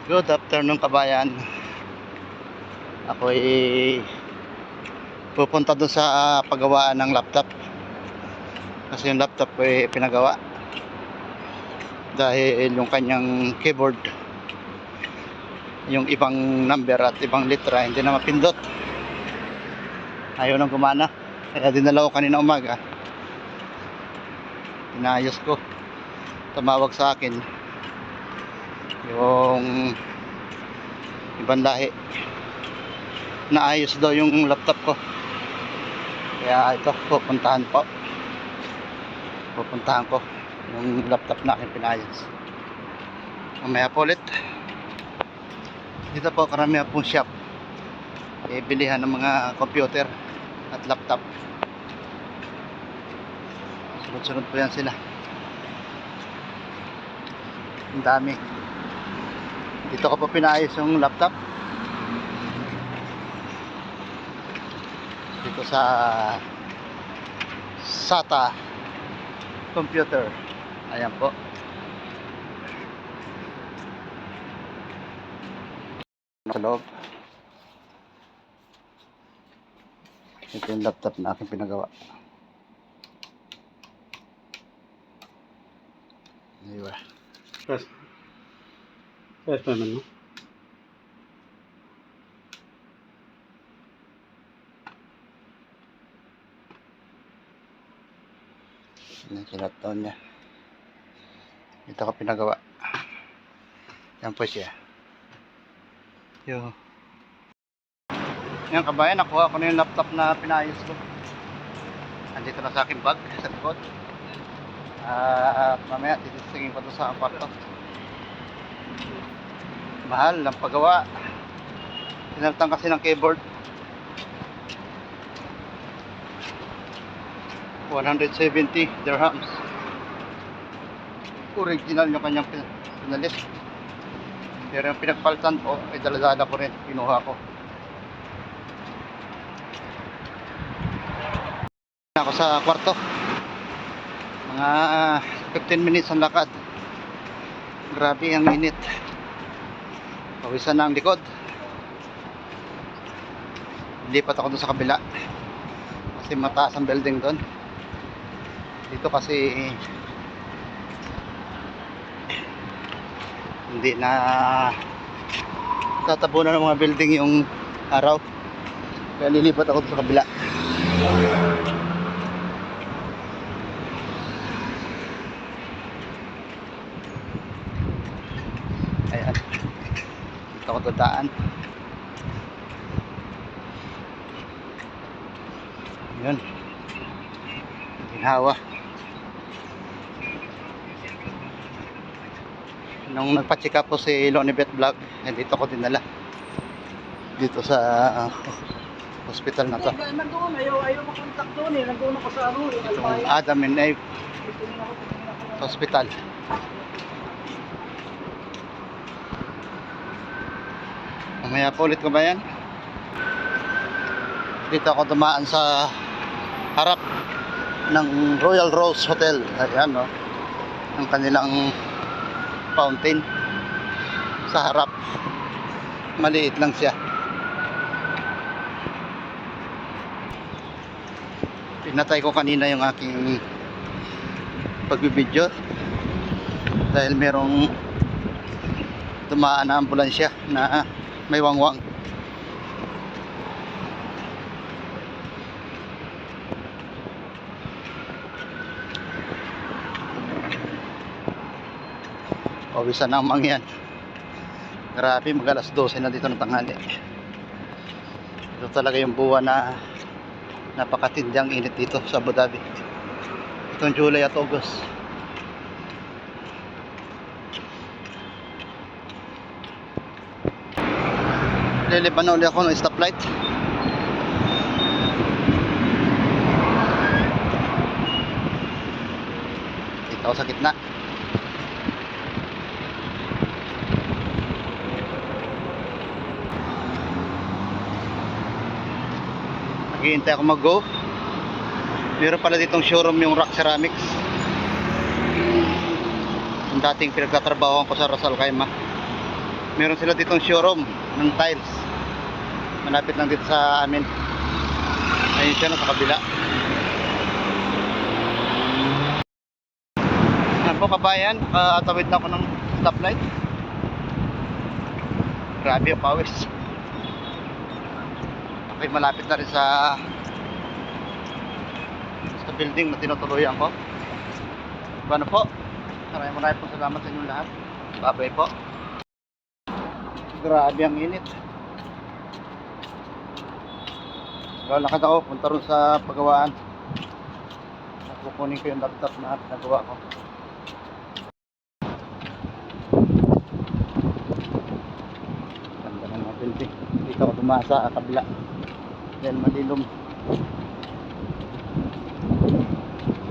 Good afternoon kabayan. Ako ay pupunta doon sa paggawaan ng laptop. Kasi yung laptop ko ay pinagawa. Dahil yung kanyang keyboard, yung ibang number at ibang letra hindi na mapindot. Ayaw nang gumana. Kaya dinala ko kanina umaga. Inayos ko. Tumawag sa akin yung ibang lahi, naayos daw yung laptop ko. Kaya ito, pupuntahan ko yung laptop na aking pinayos. Mamaya po ulit. Dito po karamihan pong shop, bilihan ng mga computer at laptop. Sunod-sunod po yan sila. Ang dami. Dito ko po pinayos yung laptop. Dito sa SATA computer. Ayan po. Sa loob. Ito yung laptop na aking pinagawa. Diba? First naman, no? Yan yung kinataon niya. Ito ko pinagawa. Yan po siya. Yo. Yan kabayan, nakuha ko na yung laptop na pinayos ko. Andito na sa aking bag sa likod. At mamaya titisingin ko doon sa kwarto. Mahal ang paggawa. Sinaltan kasi ng keyboard. 170 dirhams. Original yung kanyang pinalis. Pero yung pinagpaltan ko ay daladala ko rin. Pinuha ko. Ako sa kwarto. Mga 15 minutes ang lakad. Grabe ang init. Pawisan na ang likod. Lipat ako doon sa kabila. Kasi mataas ang building doon. Dito kasi hindi na tatabunan ng mga building yung araw. Kaya lilipat ako sa kabila. Ayan. Dito ako dadaan. Yun. Ginhawa. Nung nagpa-check up po si Lonibet Vlog, dito ko dinala. Dito sa hospital na to. Nandoon, ayaw makontak doon eh. Nandoon ako sa ano. Itong Adam and Eve Hospital. Mamaya po ulit ko ba yan? Dito ako dumaan sa harap ng Royal Rose Hotel. Ayan o, ang kanilang fountain sa harap. Maliit lang siya. Pinatay ko kanina yung aking pagbibidyo dahil merong dumaan na ambulansya na may wangwang. Pawisan na ang mangyan. Grabe, mag alas 12 na dito ng tanghali. Ito talaga yung buwan na napakatindyang init dito sa Abu Dhabi. Itong July at August. Lilipan na ulit ako ng stoplight. Dito ako sa gitna. Naghihintay ako mag-go. Meron pala ditong showroom yung Rock Ceramics. Yung dating pinagtatrabahoan ko sa Ras Al Khaimah. Meron sila ditong showroom ng tiles. Malapit lang dito sa amin. Ayun siya no, sa kabila. Yan po kabayan, katawid na ako ng stoplight. Grabe ang pawis. Okay, malapit na rin sa building na tinutuloyan ko. Ano po? Maraming po salamat sa inyo lahat. Bye-bye po. Grabe ang init. Lalakad ako, punta rin sa pagawaan. Kukunin ko yung laptop na nagawa ko. Ganda ng mga building. Dito ako tumasa sa kabila. Dahil malilom.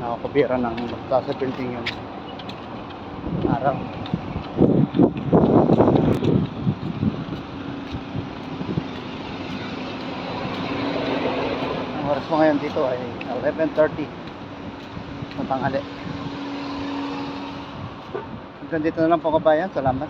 Nakakabira ng basta sa building yung araw. Ang oras mo ngayon dito ay 11:30 ng tanghali. Hanggang dito na lang po kabayan. Salamat.